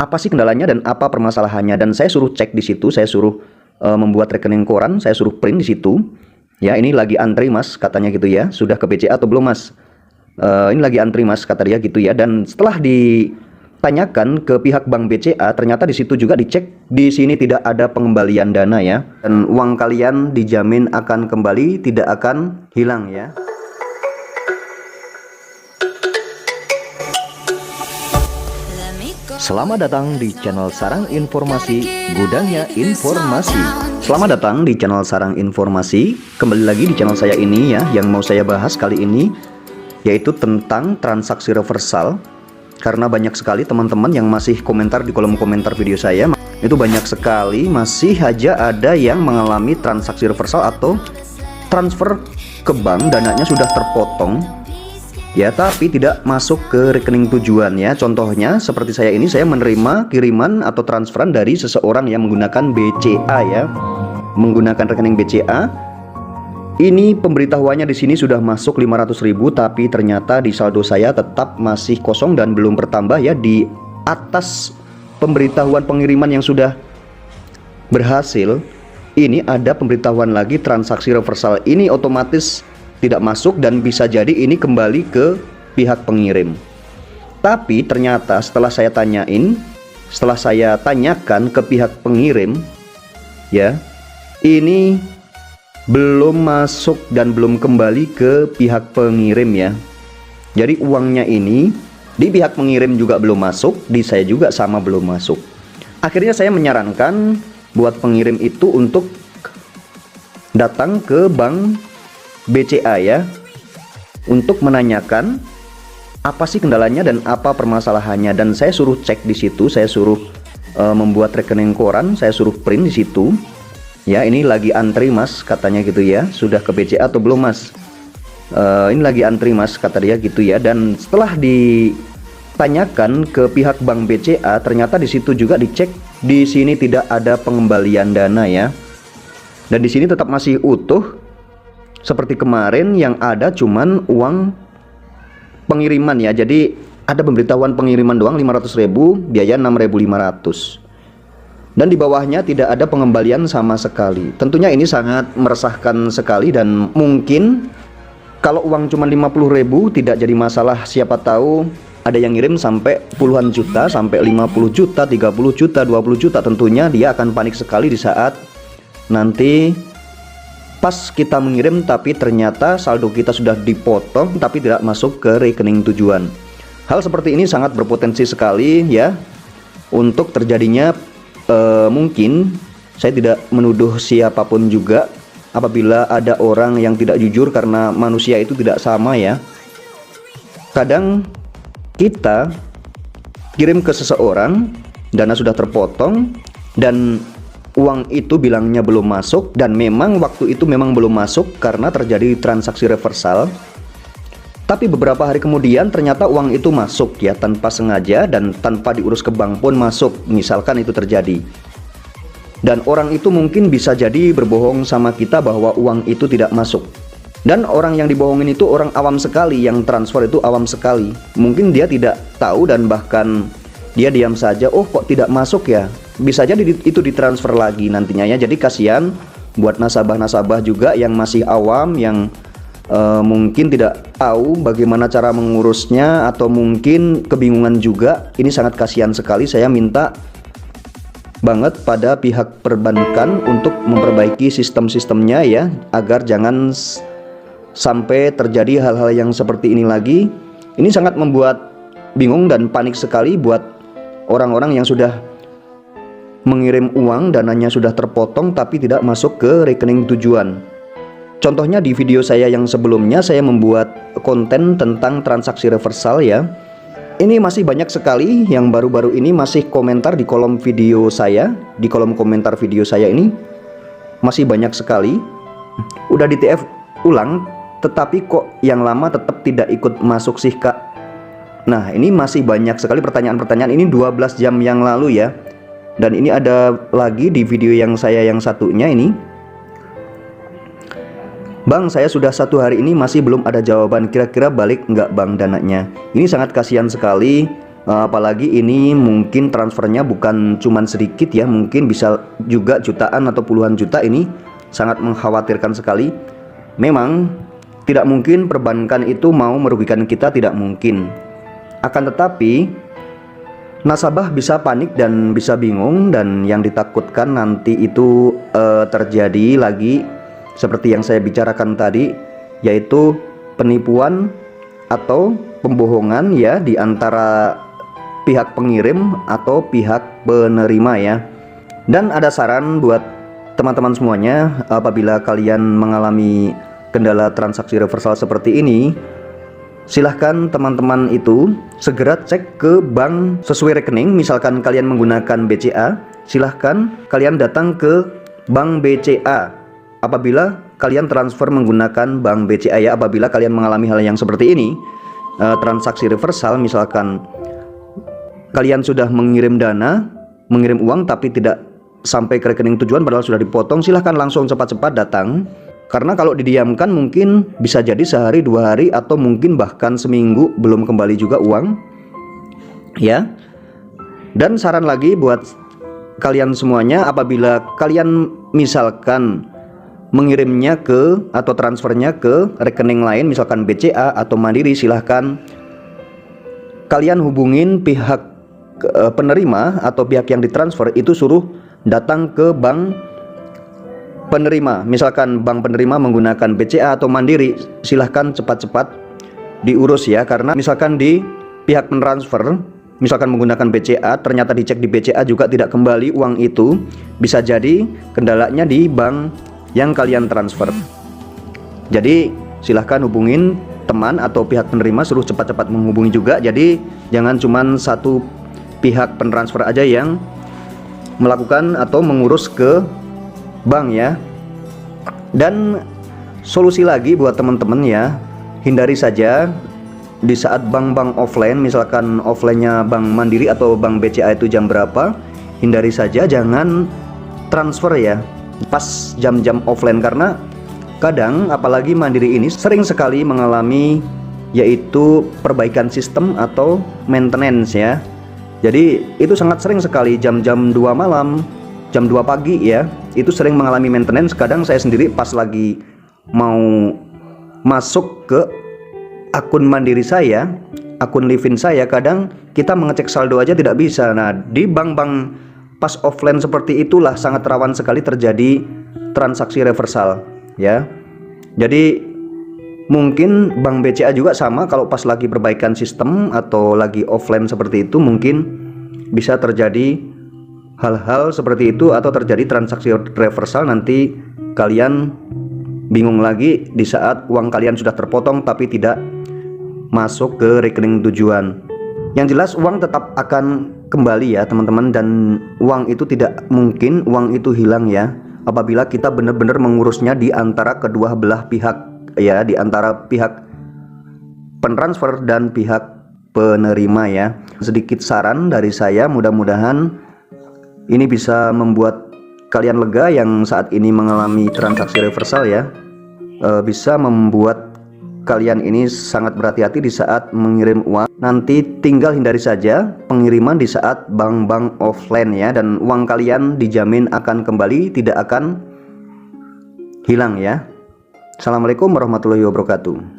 apa sih kendalanya dan apa permasalahannya, dan saya suruh cek di situ, saya suruh membuat rekening koran, saya suruh print di situ. Ya, ini lagi antri mas, katanya gitu ya. Sudah ke BCA atau belum mas? Ini lagi antri mas, kata dia gitu ya. Dan setelah ditanyakan ke pihak bank BCA, ternyata di situ juga dicek, di sini tidak ada pengembalian dana ya. Dan uang kalian dijamin akan kembali, tidak akan hilang ya. Selamat datang di channel Sarang Informasi, gudangnya informasi. Selamat datang di channel Sarang Informasi. Kembali lagi di channel saya ini ya. Yang mau saya bahas kali ini yaitu tentang transaksi reversal. Karena banyak sekali teman-teman yang masih komentar di kolom komentar video saya. Itu banyak sekali masih aja ada yang mengalami transaksi reversal atau transfer ke bank, dananya sudah terpotong ya, tapi tidak masuk ke rekening tujuan ya. Contohnya seperti saya ini, saya menerima kiriman atau transferan dari seseorang yang menggunakan BCA ya, menggunakan rekening BCA. Ini pemberitahuannya di sini sudah masuk 500.000, tapi ternyata di saldo saya tetap masih kosong dan belum bertambah ya. Di atas pemberitahuan pengiriman yang sudah berhasil, ini ada pemberitahuan lagi transaksi reversal. Ini otomatis tidak masuk dan bisa jadi ini kembali ke pihak pengirim. Tapi ternyata setelah saya tanyain, setelah saya tanyakan ke pihak pengirim ya, ini belum masuk dan belum kembali ke pihak pengirim ya. Jadi uangnya ini di pihak pengirim juga belum masuk, di saya juga sama belum masuk. Akhirnya saya menyarankan buat pengirim itu untuk datang ke bank BCA ya, untuk menanyakan apa sih kendalanya dan apa permasalahannya. Dan saya suruh cek di situ, saya suruh membuat rekening koran, saya suruh print di situ ya. Ini lagi antri mas, katanya gitu ya. Sudah ke BCA atau belum mas? Ini lagi antri mas, kata dia gitu ya. Dan setelah ditanyakan ke pihak bank BCA, ternyata di situ juga dicek, di sini tidak ada pengembalian dana ya. Dan di sini tetap masih utuh seperti kemarin, yang ada cuman uang pengiriman ya. Jadi ada pemberitahuan pengiriman doang 500.000, biaya 6.500. Dan di bawahnya tidak ada pengembalian sama sekali. Tentunya ini sangat meresahkan sekali, dan mungkin kalau uang cuma 50.000 tidak jadi masalah. Siapa tahu ada yang ngirim sampai puluhan juta, sampai 50 juta, 30 juta, 20 juta. Tentunya dia akan panik sekali di saat nanti pas kita mengirim, tapi ternyata saldo kita sudah dipotong tapi tidak masuk ke rekening tujuan. Hal seperti ini sangat berpotensi sekali ya untuk terjadinya. Mungkin saya tidak menuduh siapapun juga apabila ada orang yang tidak jujur, karena manusia itu tidak sama ya. Kadang kita kirim ke seseorang, dana sudah terpotong dan uang itu bilangnya belum masuk, dan memang waktu itu memang belum masuk karena terjadi transaksi reversal. Tapi beberapa hari kemudian ternyata uang itu masuk ya, tanpa sengaja dan tanpa diurus ke bank pun masuk, misalkan itu terjadi. Dan orang itu mungkin bisa jadi berbohong sama kita bahwa uang itu tidak masuk. Dan orang yang dibohongin itu orang awam sekali, yang transfer itu awam sekali. Mungkin dia tidak tahu dan bahkan dia diam saja, oh kok tidak masuk ya. Bisa jadi itu ditransfer lagi nantinya ya. Jadi kasihan buat nasabah-nasabah juga yang masih awam, yang mungkin tidak tahu bagaimana cara mengurusnya, atau mungkin kebingungan juga. Ini sangat kasihan sekali. Saya minta banget pada pihak perbankan untuk memperbaiki sistem-sistemnya ya, agar jangan sampai terjadi hal-hal yang seperti ini lagi. Ini sangat membuat bingung dan panik sekali buat orang-orang yang sudah mengirim uang, dananya sudah terpotong tapi tidak masuk ke rekening tujuan. Contohnya di video saya yang sebelumnya, saya membuat konten tentang transaksi reversal ya. Ini masih banyak sekali yang baru-baru ini masih komentar di kolom video saya. Di kolom komentar video saya ini masih banyak sekali. Udah di TF ulang, tetapi kok yang lama tetap tidak ikut masuk sih kak. Nah ini masih banyak sekali pertanyaan-pertanyaan. Ini 12 jam yang lalu ya. Dan ini ada lagi di video yang saya yang satunya ini. Bang, saya sudah 1 hari ini masih belum ada jawaban. Kira-kira balik nggak bang dananya? Ini sangat kasihan sekali. Apalagi ini mungkin transfernya bukan cuman sedikit ya, mungkin bisa juga jutaan atau puluhan juta. Ini sangat mengkhawatirkan sekali. Memang tidak mungkin perbankan itu mau merugikan kita, tidak mungkin. Akan tetapi nasabah bisa panik dan bisa bingung, dan yang ditakutkan nanti itu terjadi lagi seperti yang saya bicarakan tadi, yaitu penipuan atau pembohongan ya di antara pihak pengirim atau pihak penerima ya. Dan ada saran buat teman-teman semuanya, apabila kalian mengalami kendala transaksi reversal seperti ini, silahkan teman-teman itu segera cek ke bank sesuai rekening. Misalkan kalian menggunakan BCA, silahkan kalian datang ke bank BCA apabila kalian transfer menggunakan bank BCA ya. Apabila kalian mengalami hal yang seperti ini, transaksi reversal, misalkan kalian sudah mengirim dana, mengirim uang tapi tidak sampai ke rekening tujuan padahal sudah dipotong, silahkan langsung cepat-cepat datang. Karena kalau didiamkan mungkin bisa jadi sehari, 2 hari, atau mungkin bahkan seminggu belum kembali juga uang ya. Dan saran lagi buat kalian semuanya, apabila kalian misalkan mengirimnya ke atau transfernya ke rekening lain, misalkan BCA atau Mandiri, silahkan kalian hubungin pihak penerima atau pihak yang ditransfer itu, suruh datang ke bank penerima. Misalkan bank penerima menggunakan BCA atau Mandiri, silahkan cepat-cepat diurus ya. Karena misalkan di pihak pentransfer misalkan menggunakan BCA, ternyata dicek di BCA juga tidak kembali uang itu, bisa jadi kendalanya di bank yang kalian transfer. Jadi silahkan hubungin teman atau pihak penerima, suruh cepat-cepat menghubungi juga. Jadi jangan cuman satu pihak pentransfer aja yang melakukan atau mengurus ke bank ya. Dan solusi lagi buat teman-teman ya, hindari saja di saat bank-bank offline, misalkan offline-nya Bank Mandiri atau Bank BCA itu jam berapa, hindari saja jangan transfer ya pas jam-jam offline. Karena kadang apalagi Mandiri ini sering sekali mengalami yaitu perbaikan sistem atau maintenance ya. Jadi itu sangat sering sekali jam-jam 2 malam, jam 2 pagi ya, itu sering mengalami maintenance. Kadang saya sendiri pas lagi mau masuk ke akun Mandiri saya, akun Livin saya, kadang kita mengecek saldo aja tidak bisa. Nah, di bank-bank pas offline seperti itulah sangat rawan sekali terjadi transaksi reversal ya. Jadi mungkin Bank BCA juga sama, kalau pas lagi perbaikan sistem atau lagi offline seperti itu, mungkin bisa terjadi hal-hal seperti itu atau terjadi transaksi reversal. Nanti kalian bingung lagi di saat uang kalian sudah terpotong tapi tidak masuk ke rekening tujuan. Yang jelas uang tetap akan kembali ya teman-teman, dan uang itu tidak mungkin uang itu hilang ya, apabila kita benar-benar mengurusnya di antara kedua belah pihak ya, di antara pihak pentransfer dan pihak penerima ya. Sedikit saran dari saya, mudah-mudahan ini bisa membuat kalian lega yang saat ini mengalami transaksi reversal ya. Bisa membuat kalian ini sangat berhati-hati di saat mengirim uang. Nanti tinggal hindari saja pengiriman di saat bank-bank offline ya, dan uang kalian dijamin akan kembali, tidak akan hilang ya. Assalamualaikum warahmatullahi wabarakatuh.